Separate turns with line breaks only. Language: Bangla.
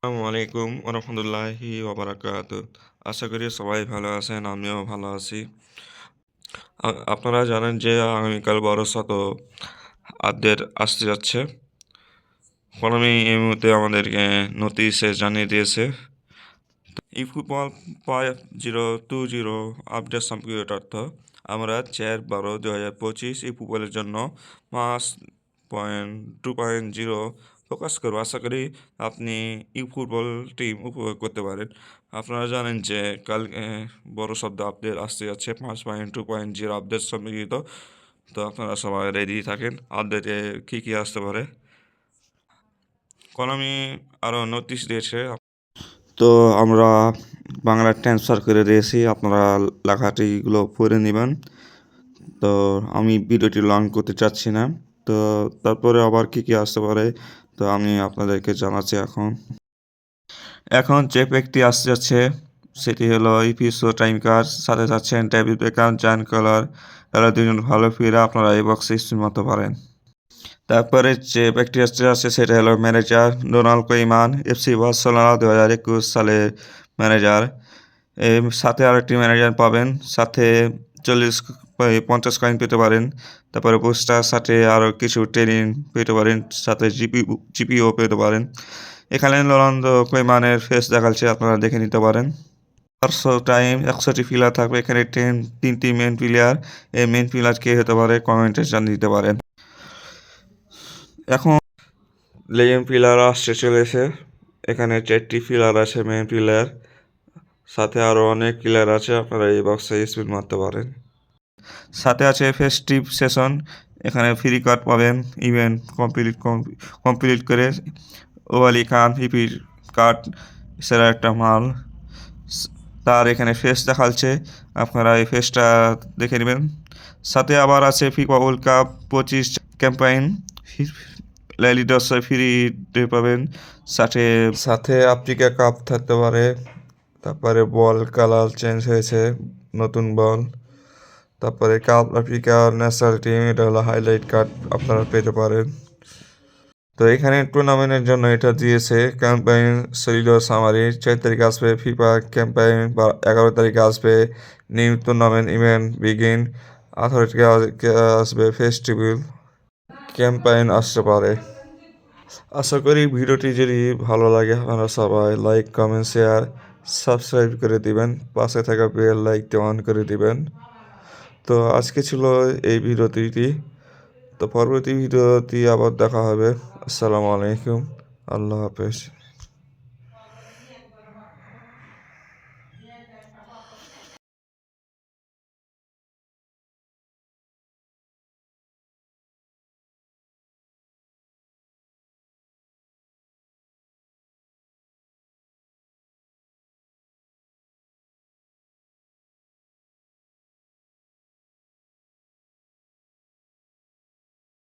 আসসালামু আলাইকুম ওরহমতুল্লাহি ওবারাকাতুহ। আশা করি সবাই ভালো আছেন, আমিও ভালো আছি। আপনারা জানেন যে আগামীকাল বড়সড় আপডেট আসতে যাচ্ছে। কলমি এই মুহূর্তে আমাদেরকে নোটিশে জানিয়ে দিয়েছে। eFootball 5020 আপডেট সম্পর্কিত তথ্য আমরা 4/12/2025 eFootballের জন্য 5.2.0 ফোকাস করবো। আশা করি আপনি eFootball টিম উপভোগ করতে পারেন। আপনারা জানেন যে কাল বড় শব্দ আপডেট আসতে যাচ্ছে 5.2.0 আপডেট সম্পর্কিত। তো আপনারা সবাই রেডি থাকেন আপডেটে কী কী আসতে পারে। কলমি আরও নোটিশ দিয়েছে, তো আমরা বাংলা ট্রান্সফার করে দিয়েছি, আপনারা লেখাটিগুলো পড়ে নেবেন। তো আমি ভিডিওটি লং করতে চাচ্ছি না। তো তারপরে আবার কী কী আসতে পারে তো আমি আপনাদেরকে জানাচ্ছি। এখন যে প্যাকটি আসতে যাচ্ছে সেটি হলো ইপিসো টাইম কার্ড, সাথে যাচ্ছেন ডেভিড বেকহাম, জন কলার। এরা দুজন ভালো ফিরে আপনারা এই বক্সে স্পিন মারতে পারেন। তারপরে যে ব্যক্তি আছে সেটা হলো ম্যানেজার ডোনাল্ড কোইমান, এফসি বার্সেলোনা 2021 সালে ম্যানেজার। এর সাথে আরেকটি ম্যানেজার পাবেন, সাথে 50 কয়েন পেতে পারেন। তারপরে বুস্টার, সাথে আরও কিছু ট্রেনিং পেতে পারেন, সাথে জিপিও পেতে পারেন। এখানে রোনাল্ডো কোইমানের ফেস দেখাচ্ছে, আপনারা দেখে নিতে পারেন। 100টি প্লেয়ার থাকবে এখানে, 3টি মেন প্লেয়ার। এই মেন প্লেয়ার কে হতে পারে কমেন্টে জানিয়ে দিতে পারেন। এখন লেজেন্ড প্লেয়ার আসতে চলেছে। এখানে 4টি প্লেয়ার আছে মেন প্লেয়ার, সাথে আরও অনেক প্লেয়ার আছে, আপনারা এই বক্সে স্পিন মারতে পারেন। সাথে আছে ফেস্টিভ সেশন, এখানে ফ্রি কার্ড পাবেন ইভেন্ট কমপ্লিট করে। ওয়ালি খান হিপি কার্ড সেরা একটা মাল, তার এখানে ফেস দেখাচ্ছে, আপনারা এই ফেসটা দেখে নেবেন। সাথে আবার আছে ফিফা ওয়ার্ল্ড কাপ 25 ক্যাম্পাইন, ল্যালিডসে ফ্রি ডে পাবেন। সাথে সাথে আফ্রিকা কাপ থাকতে পারে। তারপরে বল কালার চেঞ্জ হয়েছে, নতুন বল। তারপরে কাপ আফ্রিকা ন্যাশনাল টিম, এটা হলো হাইলাইট কার্ড, আপনারা পেতে পারেন। তো এখানে টুর্নামেন্টের জন্য এটা দিয়েছে ক্যাম্পেইন সলিড সামারি। 4 তারিখে আসবে ফিফা ক্যাম্পেইন, বা 11 তারিখে আসবে নিউ টুর্নামেন্ট ইভেন্ট বিগিন। 18 তারিখে আসবে ফেস্টিভ্যাল ক্যাম্পেইন আসতে পারে। আশা করি ভিডিওটি যদি ভালো লাগে আপনারা সবাই লাইক, কমেন্ট, শেয়ার, সাবস্ক্রাইব করে দিবেন, পাশে থাকা বেল লাইকটি অন করে দিবেন। তো আজকে ছিল এই ভিডিওটি। তো পরবর্তী ভিডিওটি আবার দেখা হবে। আসসালামু আলাইকুম, আল্লাহ হাফেজ।